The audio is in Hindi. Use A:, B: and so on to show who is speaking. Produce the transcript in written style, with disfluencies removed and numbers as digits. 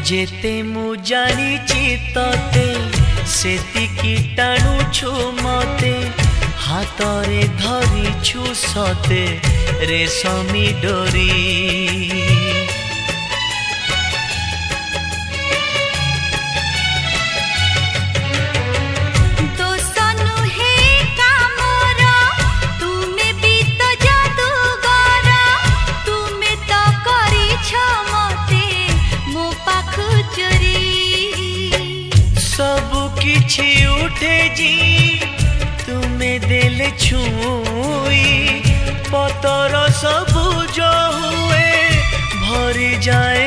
A: जेते मु जानिची तते सेतिकी टाणुछु मते हातरे धरिछु सते रेशमी डोरी। किछि उठे जी तुम्हें देले छुई पतर सबुज हुए भरी जाए